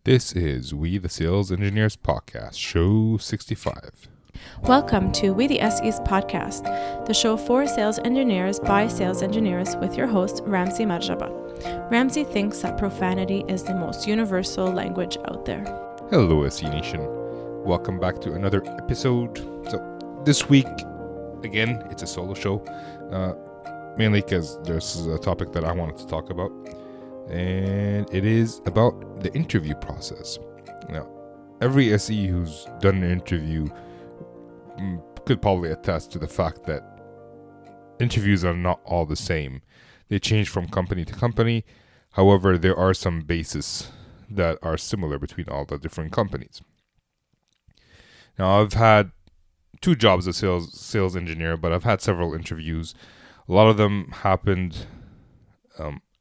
This is We the Sales Engineers Podcast, show 65. Welcome to We the SEs podcast, the show for sales engineers by sales engineers with your host, Ramsey Marjaba. Ramsey thinks that profanity is the most universal language out there. Hello, SE Nation. Welcome back to another episode. So, this week, again, it's a solo show, mainly because there's a topic that I wanted to talk about, and it is about the interview process. Now, every SE who's done an interview could probably attest to the fact that interviews are not all the same. They change from company to company. However, there are some bases that are similar between all the different companies. Now, I've had 2 jobs as sales engineer, but I've had several interviews. A lot of them happened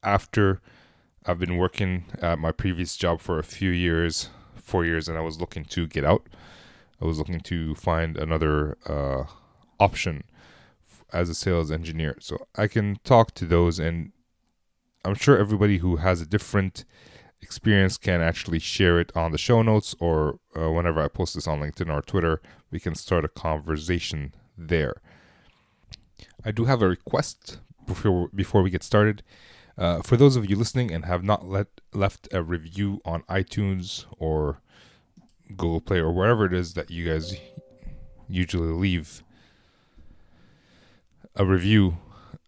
after I've been working at my previous job for a few years, 4 years, and I was looking to get out. I was looking to find another option as a sales engineer. So I can talk to those, and I'm sure everybody who has a different experience can actually share it on the show notes, or whenever I post this on LinkedIn or Twitter, we can start a conversation there. I do have a request before we get started. For those of you listening and have not left a review on iTunes or Google Play or wherever it is that you guys usually leave a review,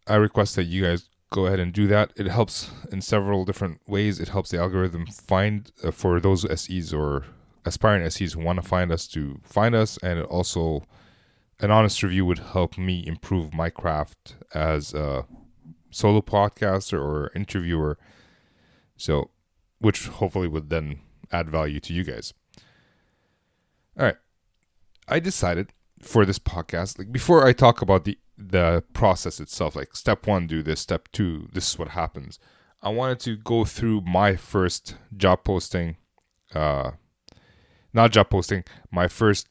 I request that you guys go ahead and do that. It helps in several different ways. It helps the algorithm find for those SEs or aspiring SEs who want to find us, and it also, an honest review would help me improve my craft as a solo podcaster or interviewer, so which hopefully would then add value to you guys. All right, I decided for this podcast, like before I talk about the process itself, like step 1, do this, step 2, this is what happens. I wanted to go through my first job posting, my first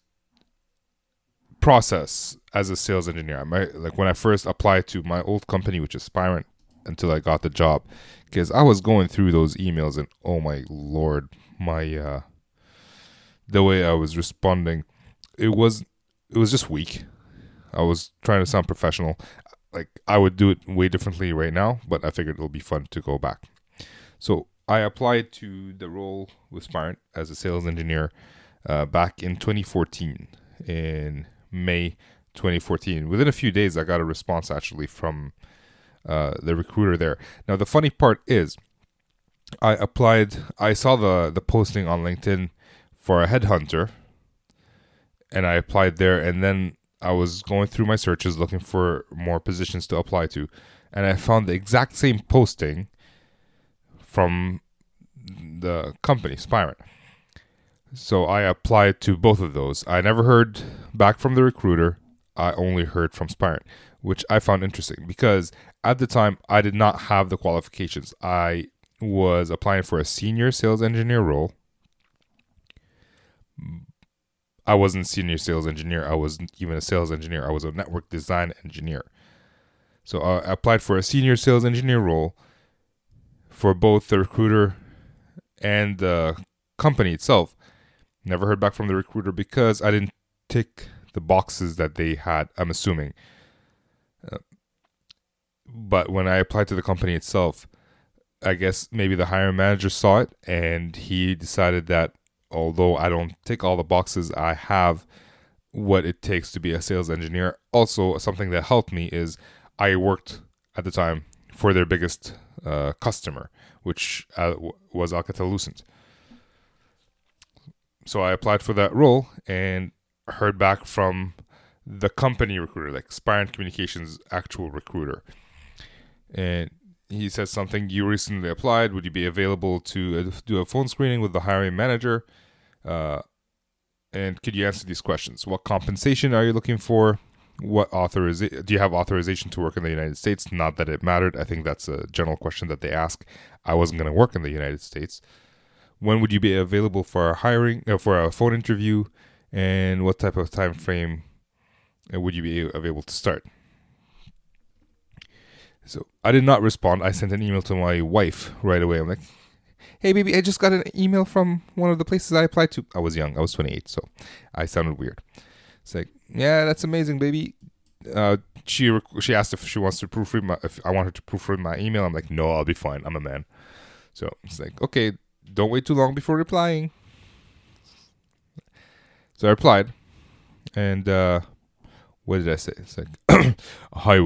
process as a sales engineer. Like when I first applied to my old company, which is Spirent, until I got the job, because I was going through those emails and oh my lord, the way I was responding, it was just weak. I was trying to sound professional. Like I would do it way differently right now, but I figured it'll be fun to go back. So I applied to the role with Spirent as a sales engineer back in 2014, in May 2014. Within a few days, I got a response actually from the recruiter there. Now, the funny part is, I saw the posting on LinkedIn for a headhunter, and I applied there, and then I was going through my searches looking for more positions to apply to, and I found the exact same posting from the company, Spirent. So I applied to both of those. I never heard back from the recruiter. I only heard from Spirent, which I found interesting because at the time I did not have the qualifications. I was applying for a senior sales engineer role. I wasn't a senior sales engineer. I wasn't even a sales engineer. I was a network design engineer. So I applied for a senior sales engineer role for both the recruiter and the company itself. Never heard back from the recruiter because I didn't tick the boxes that they had, I'm assuming. But when I applied to the company itself, I guess maybe the hiring manager saw it and he decided that although I don't tick all the boxes, I have what it takes to be a sales engineer. Also, something that helped me is I worked at the time for their biggest customer, which was Alcatel-Lucent. So I applied for that role and heard back from the company recruiter, like Spirent Communications' actual recruiter. And he said something, you recently applied, would you be available to do a phone screening with the hiring manager? And could you answer these questions? What compensation are you looking for? Do you have authorization to work in the United States? Not that it mattered. I think that's a general question that they ask. I wasn't going to work in the United States. When would you be available for a phone interview? And what type of time frame would you be available to start? So I did not respond. I sent an email to my wife right away. I'm like, hey, baby, I just got an email from one of the places I applied to. I was young. I was 28, so I sounded weird. It's like, yeah, that's amazing, baby. She asked if she wants to proofread if I want her to proofread my email. I'm like, no, I'll be fine. I'm a man. So it's like, okay, don't wait too long before replying. So I replied, and what did I say? It's like, hi,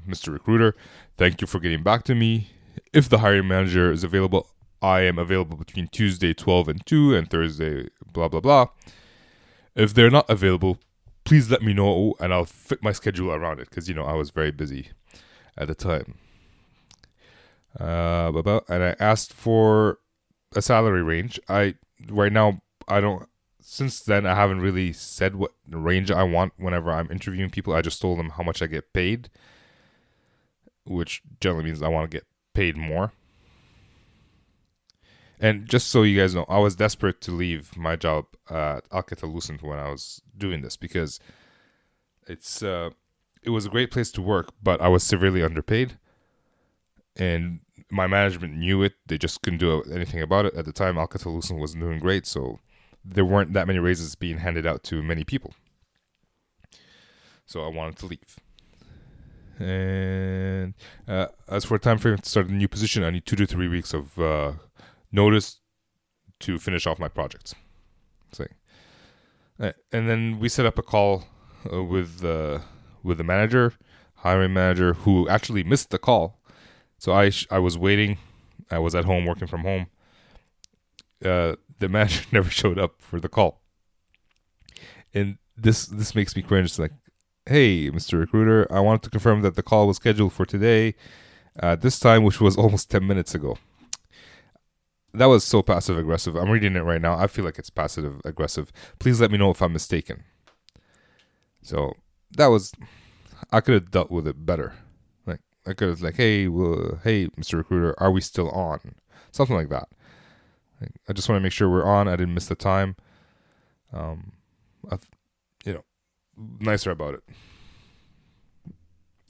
Mr. Recruiter. Thank you for getting back to me. If the hiring manager is available, I am available between Tuesday 12 and 2 and Thursday blah, blah, blah. If they're not available, please let me know and I'll fit my schedule around it because, I was very busy at the time. And I asked for a salary range. Since then, I haven't really said what range I want whenever I'm interviewing people. I just told them how much I get paid, which generally means I want to get paid more. And just so you guys know, I was desperate to leave my job at Alcatel-Lucent when I was doing this because it was a great place to work, but I was severely underpaid. And my management knew it. They just couldn't do anything about it. At the time, Alcatel-Lucent wasn't doing great, so there weren't that many raises being handed out to many people. So I wanted to leave. And as for a time frame to start a new position, I need 2 to 3 weeks of notice to finish off my projects. And then we set up a call with the hiring manager, who actually missed the call. So I was waiting. I was at home working from home. The manager never showed up for the call, and this makes me cringe. It's like, hey, Mr. Recruiter, I wanted to confirm that the call was scheduled for today at this time, which was almost 10 minutes ago. That was so passive aggressive. I'm reading it right now. I feel like it's passive aggressive. Please let me know if I'm mistaken. So I could have dealt with it better. Like I could have hey, Mr. Recruiter, are we still on? Something like that. I just want to make sure we're on. I didn't miss the time. Nicer about it.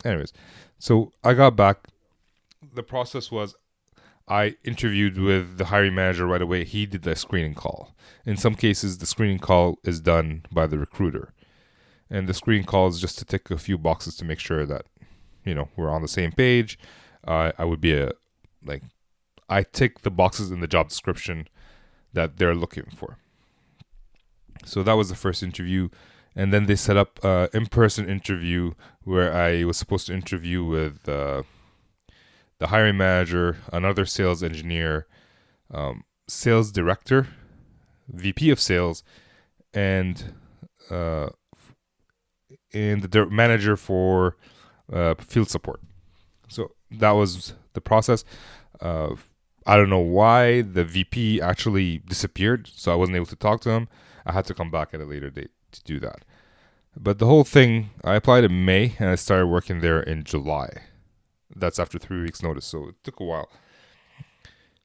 Anyways, so I got back. The process was I interviewed with the hiring manager right away. He did the screening call. In some cases, the screening call is done by the recruiter. And the screening call is just to tick a few boxes to make sure that, we're on the same page. I would be I tick the boxes in the job description that they're looking for. So that was the first interview. And then they set up an in-person interview where I was supposed to interview with the hiring manager, another sales engineer, sales director, VP of sales, and the manager for field support. So that was the process. I don't know why the VP actually disappeared, so I wasn't able to talk to him. I had to come back at a later date to do that. But the whole thing, I applied in May and I started working there in July. That's after 3 weeks notice, so it took a while.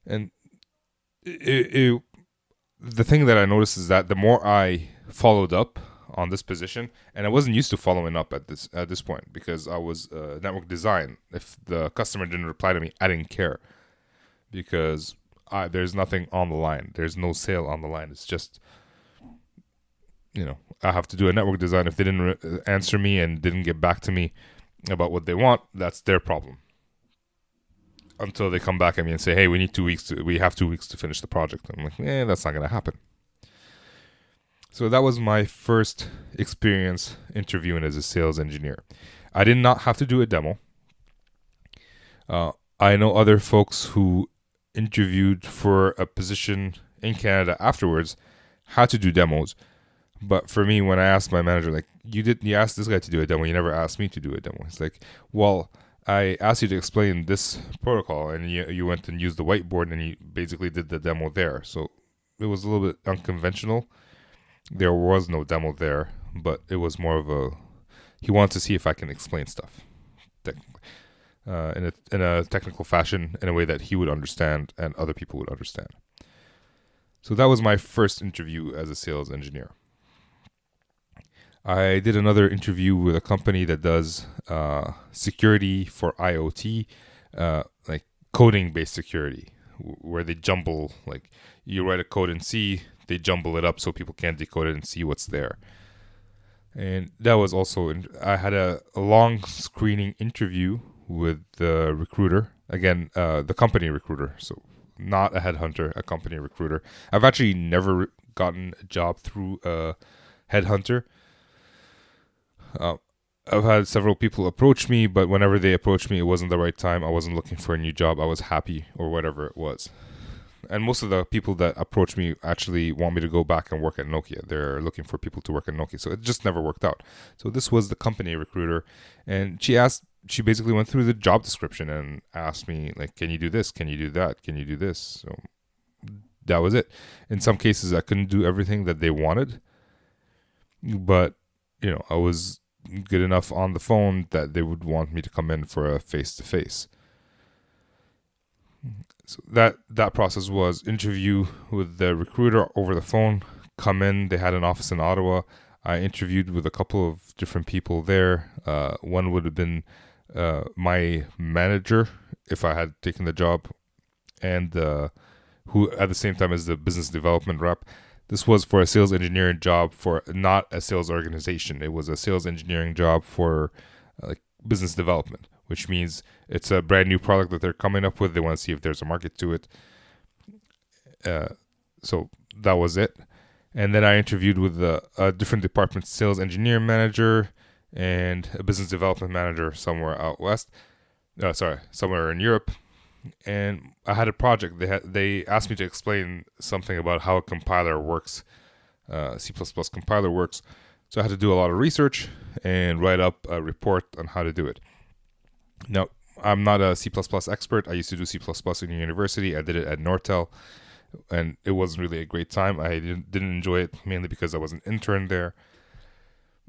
And the thing that I noticed is that the more I followed up on this position, and I wasn't used to following up at this point because I was network design. If the customer didn't reply to me, I didn't care because there's nothing on the line. There's no sale on the line. It's just, I have to do a network design. If they didn't answer me and didn't get back to me about what they want, that's their problem. Until they come back at me and say, hey, we have 2 weeks to finish the project. I'm like, that's not going to happen. So that was my first experience interviewing as a sales engineer. I did not have to do a demo. I know other folks who interviewed for a position in Canada afterwards had to do demos. But for me, when I asked my manager, you asked this guy to do a demo, you never asked me to do a demo. It's like, well, I asked you to explain this protocol, and you went and used the whiteboard, and you basically did the demo there. So it was a little bit unconventional. There was no demo there, but it was more of he wanted to see if I can explain stuff in a technical fashion, in a way that he would understand and other people would understand. So that was my first interview as a sales engineer. I did another interview with a company that does security for IoT, like coding-based security. where they jumble, like you write a code in C, they jumble it up so people can't decode it and see what's there. And that was also, I had a long screening interview with the recruiter. Again, the company recruiter. So not a headhunter, a company recruiter. I've actually never gotten a job through a headhunter. I've had several people approach me, but whenever they approached me, it wasn't the right time. I wasn't looking for a new job. I was happy or whatever it was. And most of the people that approach me actually want me to go back and work at Nokia. They're looking for people to work at Nokia. So it just never worked out. So this was the company recruiter. And she basically went through the job description and asked me, like, can you do this? Can you do that? Can you do this? So that was it. In some cases, I couldn't do everything that they wanted. But, I was good enough on the phone that they would want me to come in for a face-to-face. So that process was interview with the recruiter over the phone, come in. They had an office in Ottawa. I interviewed with a couple of different people there. One would have been my manager if I had taken the job, and who at the same time is the business development rep. This was for a sales engineering job for not a sales organization. It was a sales engineering job for business development, which means it's a brand new product that they're coming up with. They want to see if there's a market to it. So that was it. And then I interviewed with a different department, sales engineering manager and a business development manager somewhere out west. Somewhere in Europe. And I had a project. They asked me to explain something about how a compiler works, C++ compiler works. So I had to do a lot of research and write up a report on how to do it. Now, I'm not a C++ expert. I used to do C++ in university. I did it at Nortel, and it wasn't really a great time. I didn't enjoy it, mainly because I was an intern there.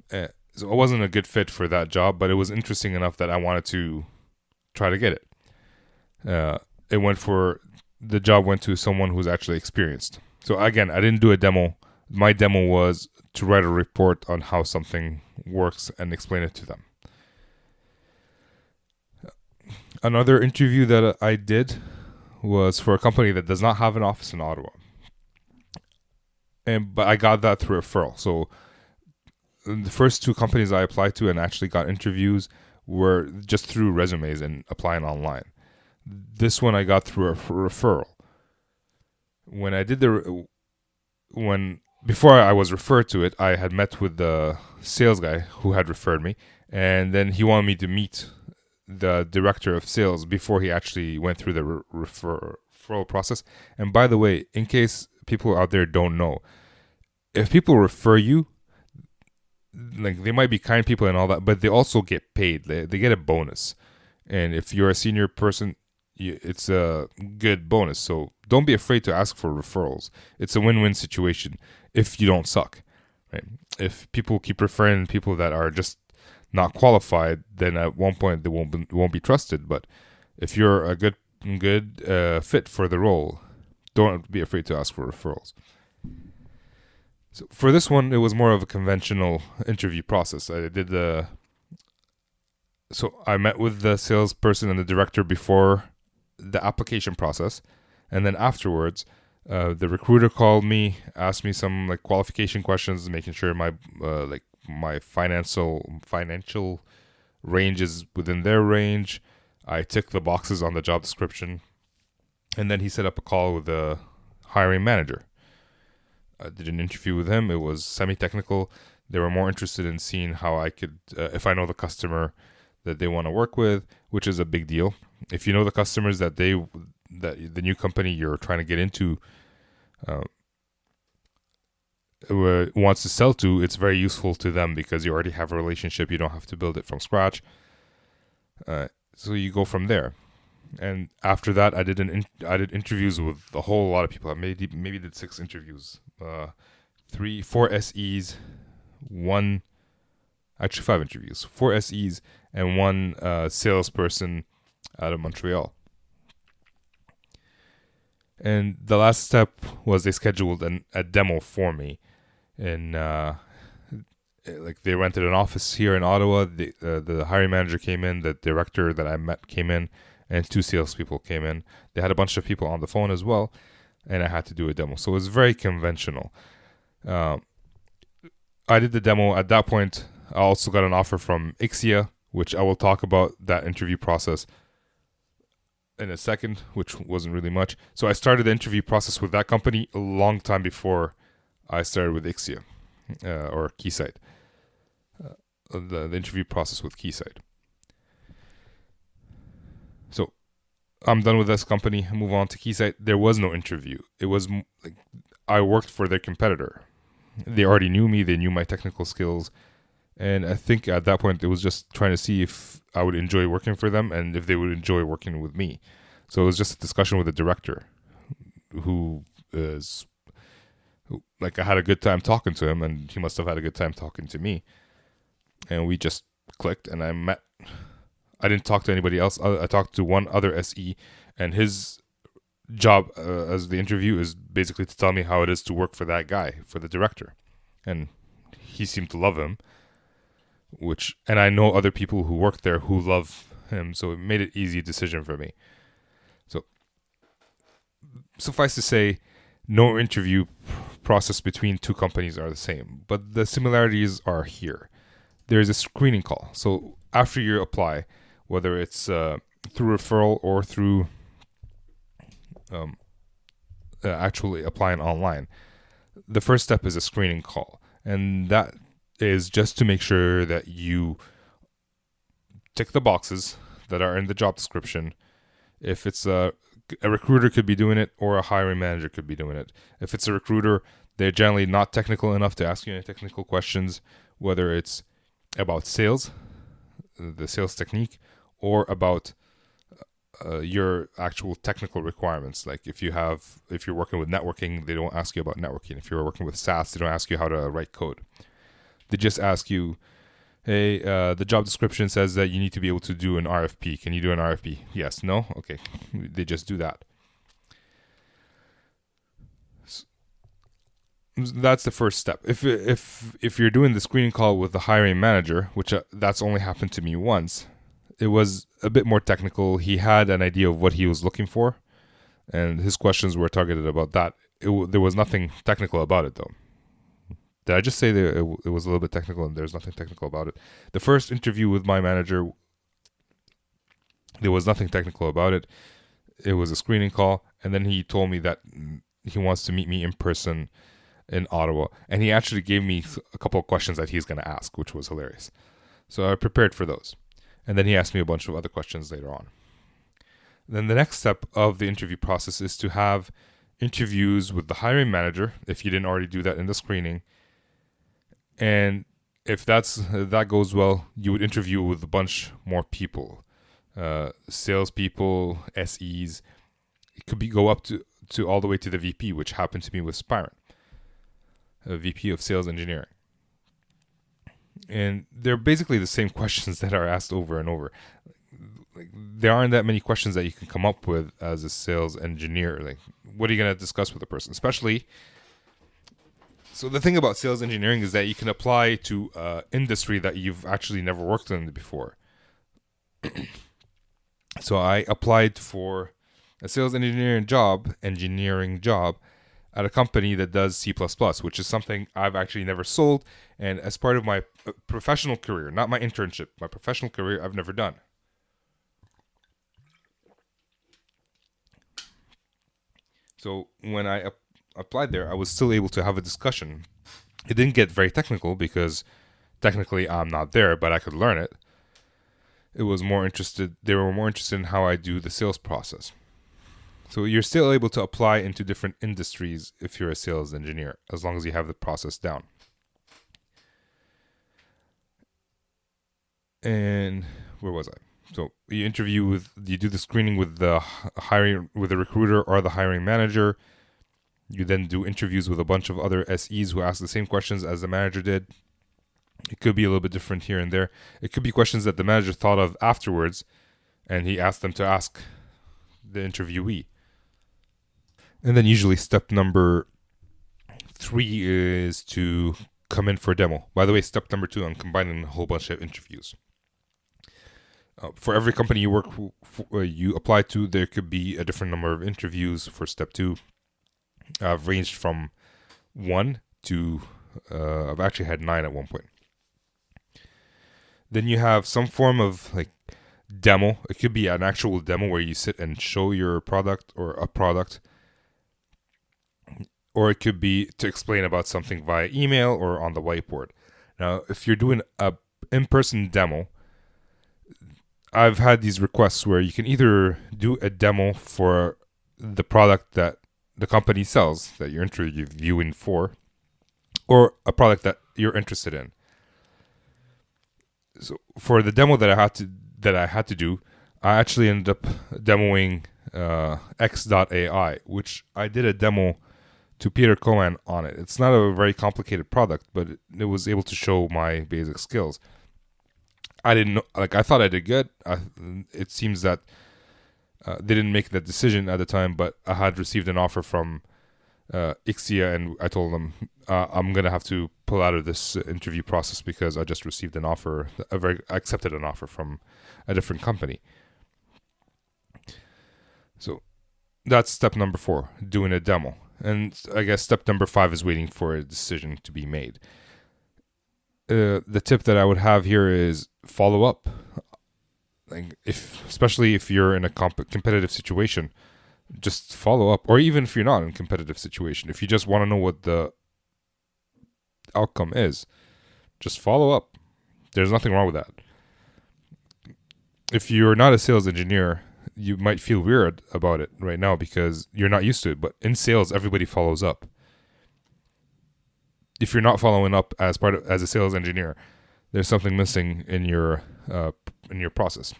So I wasn't a good fit for that job, but it was interesting enough that I wanted to try to get it. The job went to someone who's actually experienced. So again, I didn't do a demo. My demo was to write a report on how something works and explain it to them. Another interview that I did was for a company that does not have an office in Ottawa. But I got that through a referral. So the first two companies I applied to and actually got interviews were just through resumes and applying online. This one I got through a referral. Before I was referred to it, I had met with the sales guy who had referred me, and then he wanted me to meet the director of sales before he actually went through the referral process. And by the way, in case people out there don't know, if people refer you, like, they might be kind people and all that, but they also get paid. They get a bonus. And if you're a senior person, it's a good bonus. So don't be afraid to ask for referrals. It's a win-win situation if you don't suck, right? If people keep referring people that are just not qualified, then at one point they won't be trusted. But if you're a good fit for the role, don't be afraid to ask for referrals. So for this one, it was more of a conventional interview process. So I met with the salesperson and the director before the application process, and then afterwards, the recruiter called me, asked me some qualification questions, making sure my financial range is within their range. I ticked the boxes on the job description, and then he set up a call with the hiring manager. I did an interview with him. It was semi-technical. They were more interested in seeing how I could, if I know the customer that they want to work with, which is a big deal. If you know the customers that the new company you're trying to get into wants to sell to, it's very useful to them because you already have a relationship. You don't have to build it from scratch. So you go from there. And after that, I did interviews with a whole lot of people. I maybe did 6 interviews, 4 SEs, 5 interviews, 4 SEs, and 1 salesperson out of Montreal. And the last step was they scheduled a demo for me, and they rented an office here in Ottawa. The hiring manager came in, the director that I met came in, and 2 salespeople came in. They had a bunch of people on the phone as well, and I had to do a demo. So it was very conventional. I did the demo. At that point, I also got an offer from Ixia, which I will talk about that interview process in a second, which wasn't really much. So I started the interview process with that company a long time before I started with Ixia or Keysight. The interview process with Keysight. So I'm done with this company. I move on to Keysight. There was no interview. It was like I worked for their competitor. They already knew me. They knew my technical skills. And I think at that point, it was just trying to see if I would enjoy working for them and if they would enjoy working with me. So it was just a discussion with the director I had a good time talking to him, and he must have had a good time talking to me. And we just clicked, and I didn't talk to anybody else. I talked to one other SE, and his job as the interview is basically to tell me how it is to work for that guy, for the director. And he seemed to love him, and I know other people who work there who love him, so it made it easy decision for me. So suffice to say, no interview process between 2 companies are the same, but the similarities are here. There's a screening call. So after you apply, whether it's through referral or through actually applying online, the first step is a screening call, and that is just to make sure that you tick the boxes that are in the job description. If it's a recruiter could be doing it, or a hiring manager could be doing it. If it's a recruiter, they're generally not technical enough to ask you any technical questions, whether it's about sales, the sales technique, or about your actual technical requirements. Like if you're working with networking, they don't ask you about networking. If you're working with SaaS, they don't ask you how to write code. They just ask you, hey, the job description says that you need to be able to do an RFP. Can you do an RFP? Yes, no? Okay. They just do that. That's the first step. If you're doing the screening call with the hiring manager, which that's only happened to me once, it was a bit more technical. He had an idea of what he was looking for, and his questions were targeted about that. There was nothing technical about it, though. Did I just say that it was a little bit technical and there's nothing technical about it? The first interview with my manager, there was nothing technical about it. It was a screening call, and then he told me that he wants to meet me in person in Ottawa, and he actually gave me a couple of questions that he's going to ask, which was hilarious. So I prepared for those, and then he asked me a bunch of other questions later on. Then the next step of the interview process is to have interviews with the hiring manager, if you didn't already do that in the screening. And if that goes well, you would interview with a bunch more people, salespeople, SEs. It could go up to all the way to the VP, which happened to me with Spirent, a VP of Sales Engineering. And they're basically the same questions that are asked over and over. Like, there aren't that many questions that you can come up with as a sales engineer. Like, what are you going to discuss with a person? So the thing about sales engineering is that you can apply to industry that you've actually never worked in before. So I applied for a sales engineering job at a company that does C++, which is something I've actually never sold. And as part of my professional career, not my internship, my professional career, I've never done. So when I applied there, I was still able to have a discussion. It didn't get very technical because technically I'm not there, but I could learn it. They were more interested in how I do the sales process. So you're still able to apply into different industries if you're a sales engineer, as long as you have the process down. And where was I? So you do the screening with the recruiter or the hiring manager. You then do interviews with a bunch of other SEs who ask the same questions as the manager did. It could be a little bit different here and there. It could be questions that the manager thought of afterwards, and he asked them to ask the interviewee. And then usually step number 3 is to come in for a demo. By the way, step number 2, I'm combining a whole bunch of interviews. For every company you you apply to, there could be a different number of interviews for step 2. I've ranged from 1 to I've actually had 9 at one point. Then you have some form of like demo. It could be an actual demo where you sit and show your product or a product, or it could be to explain about something via email or on the whiteboard. Now, if you're doing a in-person demo, I've had these requests where you can either do a demo for the product that the company sells that you're interviewing for, or a product that you're interested in. So for the demo that I had to do, I actually ended up demoing X.AI, which I did a demo to Peter Cohen on it. It's not a very complicated product, but it was able to show my basic skills. I didn't know, I thought I did good. It seems that they didn't make that decision at the time, but I had received an offer from Ixia, and I told them I'm gonna have to pull out of this interview process because I just received an offer. I accepted an offer from a different company. So that's step number 4, doing a demo, and I guess step number 5 is waiting for a decision to be made. The tip that I would have here is follow up. Especially if you're in a competitive situation, just follow up. Or even if you're not in a competitive situation, if you just want to know what the outcome is, just follow up. There's nothing wrong with that. If you're not a sales engineer, you might feel weird about it right now because you're not used to it. But in sales, everybody follows up. If you're not following up as a sales engineer, there's something missing in your process.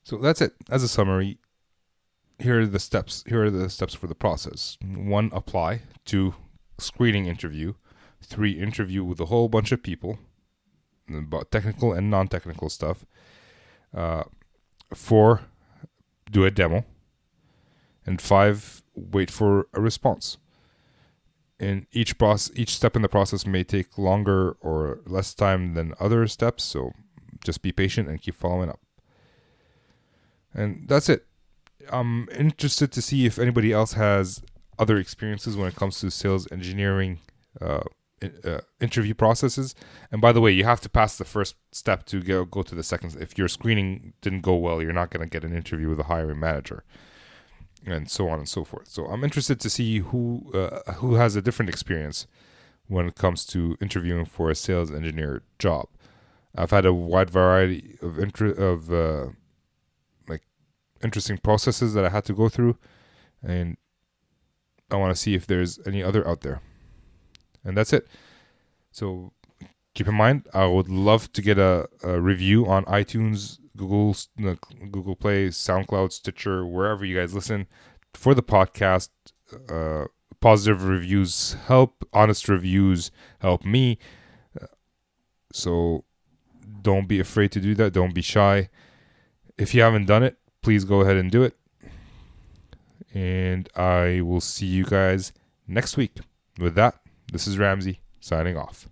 So that's it. As a summary, here are the steps. Here are the steps for the process. 1, apply. 2, screening interview. 3, interview with a whole bunch of people about technical and non-technical stuff. 4, do a demo. And 5, wait for a response. And each step in the process may take longer or less time than other steps, so just be patient and keep following up. And that's it. I'm interested to see if anybody else has other experiences when it comes to sales engineering interview processes. And by the way, you have to pass the first step to go to the second. If your screening didn't go well, you're not going to get an interview with a hiring manager, and so on and so forth. So I'm interested to see who has a different experience when it comes to interviewing for a sales engineer job. I've had a wide variety of interesting processes that I had to go through, and I want to see if there's any other out there. And that's it. So keep in mind, I would love to get a review on iTunes, Google Play, SoundCloud, Stitcher, wherever you guys listen for the podcast. Positive reviews help. Honest reviews help me. So don't be afraid to do that. Don't be shy. If you haven't done it, please go ahead and do it. And I will see you guys next week. With that, this is Ramsey signing off.